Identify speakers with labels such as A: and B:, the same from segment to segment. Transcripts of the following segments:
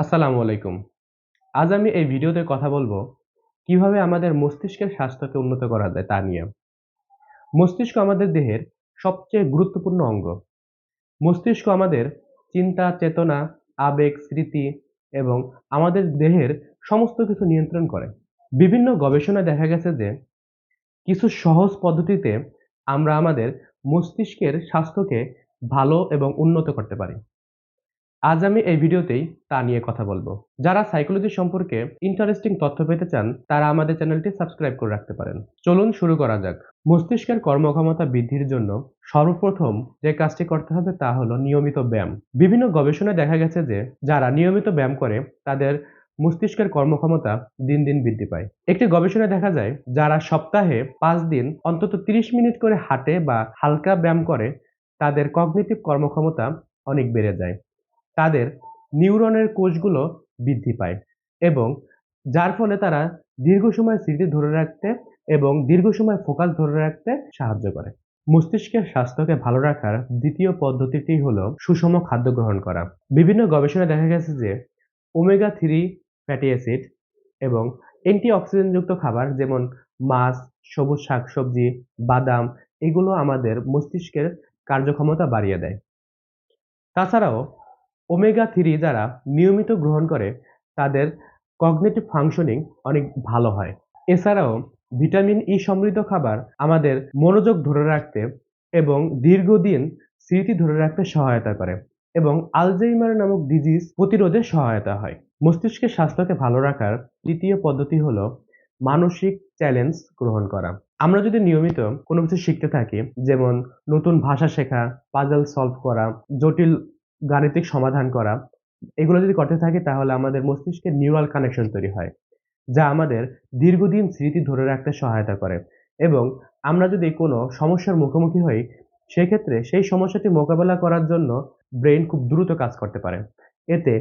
A: আসসালামু আলাইকুম। আজ আমি এই ভিডিওতে কথা বলবো কিভাবে আমাদের মস্তিষ্কের স্বাস্থ্যকে উন্নত করা যায় তা নিয়ে। মস্তিষ্ক আমাদের দেহের সবচেয়ে গুরুত্বপূর্ণ অঙ্গ। মস্তিষ্ক আমাদের চিন্তা, চেতনা, আবেগ, স্মৃতি এবং আমাদের দেহের সমস্ত কিছু নিয়ন্ত্রণ করে। বিভিন্ন গবেষণায় দেখা গেছে যে কিছু সহজ পদ্ধতিতে আমরা আমাদের মস্তিষ্কের স্বাস্থ্যকে ভালো এবং উন্নত করতে পারি। আজ আমি এই ভিডিওতেই তা নিয়ে কথা বলবো। যারা সাইকোলজি সম্পর্কে ইন্টারেস্টিং তথ্য পেতে চান, তারা আমাদের চ্যানেলটি সাবস্ক্রাইব করে রাখতে পারেন। চলুন শুরু করা যাক। মস্তিষ্কের কর্মক্ষমতা বৃদ্ধির জন্য সর্বপ্রথম যে কাজটি করতে হবে তা হলো নিয়মিত ব্যায়াম। বিভিন্ন গবেষণায় দেখা গেছে যে যারা নিয়মিত ব্যায়াম করে তাদের মস্তিষ্কের কর্মক্ষমতা দিন দিন বৃদ্ধি পায়। একটি গবেষণায় দেখা যায় যারা সপ্তাহে ৫ দিন অন্তত ৩০ মিনিট করে হাঁটে বা হালকা ব্যায়াম করে তাদের কগনিটিভ কর্মক্ষমতা অনেক বেড়ে যায়। তাদের নিউরনের কোষগুলো বৃদ্ধি পায় এবং যার ফলে তারা দীর্ঘ সময় স্মৃতি ধরে রাখতে এবং দীর্ঘ সময় ফোকাস ধরে রাখতে সাহায্য করে। মস্তিষ্কের স্বাস্থ্যকে ভালো রাখার দ্বিতীয় পদ্ধতিটি হলো সুষম খাদ্য গ্রহণ করা। বিভিন্ন গবেষণায় দেখা গেছে যে ওমেগা 3 ফ্যাটি অ্যাসিড এবং অ্যান্টিঅক্সিডেন্টযুক্ত খাবার যেমন মাছ, সবুজ শাকসবজি, বাদাম এগুলো আমাদের মস্তিষ্কের কার্যক্ষমতা বাড়িয়ে দেয়। তাছাড়াও ওমেগা 3 যারা নিয়মিত গ্রহণ করে তাদের কগনিটিভ ফাংশনিং অনেক ভালো হয়। এছাড়াও ভিটামিন ই সমৃদ্ধ খাবার আমাদের মনোযোগ ধরে রাখতে এবং দীর্ঘদিন স্মৃতি ধরে রাখতে সহায়তা করে এবং আলঝেইমার নামক ডিজিজ প্রতিরোধে সহায়তা হয়। মস্তিষ্কের স্বাস্থ্যকে ভালো রাখার তৃতীয় পদ্ধতি হলো মানসিক চ্যালেঞ্জ গ্রহণ করা। আমরা যদি নিয়মিত কোনো কিছু শিখতে থাকি, যেমন নতুন ভাষা শেখা, পাজল সলভ করা, জটিল গাণিতিক সমাধান করা, এগুলো যদি করতে থাকি তাহলে আমাদের মস্তিষ্কে নিউরাল কানেকশন তৈরি হয়, যা আমাদের দীর্ঘদিন স্মৃতি ধরে রাখতে সহায়তা করে এবং আমরা যদি কোনো সমস্যার মুখোমুখি হই, সেক্ষেত্রে সেই সমস্যাটি মোকাবেলা করার জন্য ব্রেইন খুব দ্রুত কাজ করতে পারে। এতে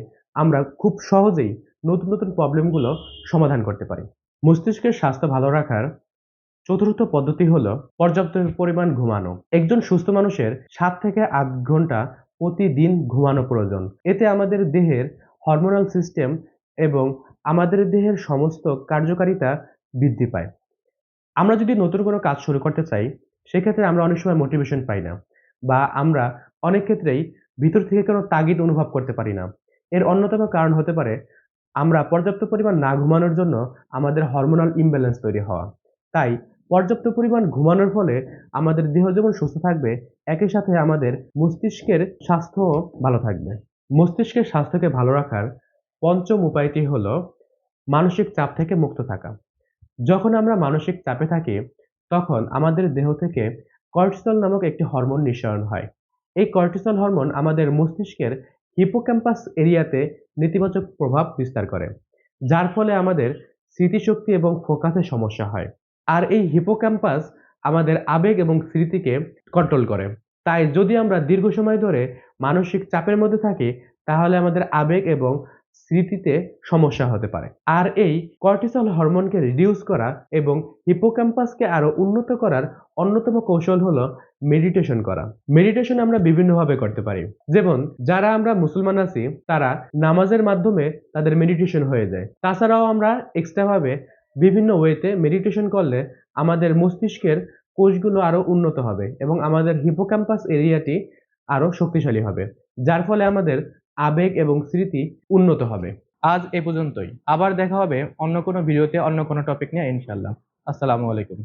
A: আমরা খুব সহজেই নতুন নতুন প্রবলেমগুলো সমাধান করতে পারি। মস্তিষ্কের স্বাস্থ্য ভালো রাখার চতুর্থ পদ্ধতি হলো পর্যাপ্ত পরিমাণ ঘুমানো। একজন সুস্থ মানুষের ৭ থেকে ৮ ঘন্টা প্রতিদিন ঘুমানো প্রয়োজন। এতে আমাদের দেহের হরমোনাল সিস্টেম এবং আমাদের দেহের সমস্ত কার্যকারিতা বৃদ্ধি পায়। আমরা যদি নতুন কোনো কাজ শুরু করতে চাই, সেক্ষেত্রে আমরা অনেক সময় মোটিভেশন পাই না বা আমরা অনেক ক্ষেত্রেই ভিতর থেকে কোনো তাগিদ অনুভব করতে পারি না। এর অন্যতম কারণ হতে পারে আমরা পর্যাপ্ত পরিমাণ না ঘুমানোর জন্য আমাদের হরমোনাল ইমব্যালেন্স তৈরি হওয়া। তাই পর্যাপ্ত পরিমাণ ঘুমানোর ফলে আমাদের দেহ যেমন সুস্থ থাকবে, একই সাথে আমাদের মস্তিষ্কের স্বাস্থ্যও ভালো থাকবে। মস্তিষ্কের স্বাস্থ্যকে ভালো রাখার পঞ্চম উপায়টি হলো মানসিক চাপ থেকে মুক্ত থাকা। যখন আমরা মানসিক চাপে থাকি, তখন আমাদের দেহ থেকে কর্টিসল নামক একটি হরমোন নিঃসরণ হয়। এই কর্টিসল হরমোন আমাদের মস্তিষ্কের হিপোক্যাম্পাস এরিয়াতে নেতিবাচক প্রভাব বিস্তার করে, যার ফলে আমাদের স্মৃতিশক্তি এবং ফোকাসে সমস্যা হয়। আর এই হিপোক্যাম্পাস আমাদের আবেগ এবং স্মৃতিকে কন্ট্রোল করে। তাই যদি আমরা দীর্ঘ সময় ধরে মানসিক চাপের মধ্যে থাকি, তাহলে আমাদের আবেগ এবং স্মৃতিতে সমস্যা হতে পারে। আর এই কর্টিসল হরমোনকে রিডিউস করা এবং হিপোক্যাম্পাসকে আরো উন্নত করার অন্যতম কৌশল হলো মেডিটেশন করা। মেডিটেশন আমরা বিভিন্নভাবে করতে পারি। যেমন যারা আমরা মুসলমান আছি তারা নামাজের মাধ্যমে তাদের মেডিটেশন হয়ে যায়। তাছাড়াও আমরা এক্সট্রা ভাবে বিভিন্ন ওয়েতে মেডিটেশন করলে আমাদের মস্তিষ্কের কোষগুলো আরো উন্নত হবে এবং আমাদের হিপোক্যাম্পাস এরিয়াটি আরো শক্তিশালী হবে, যার ফলে আমাদের আবেগ এবং স্মৃতি উন্নত হবে। আজ এ পর্যন্তই। আবার দেখা হবে অন্য কোনো ভিডিওতে অন্য কোনো টপিক নিয়ে ইনশাআল্লাহ। আসসালামু আলাইকুম।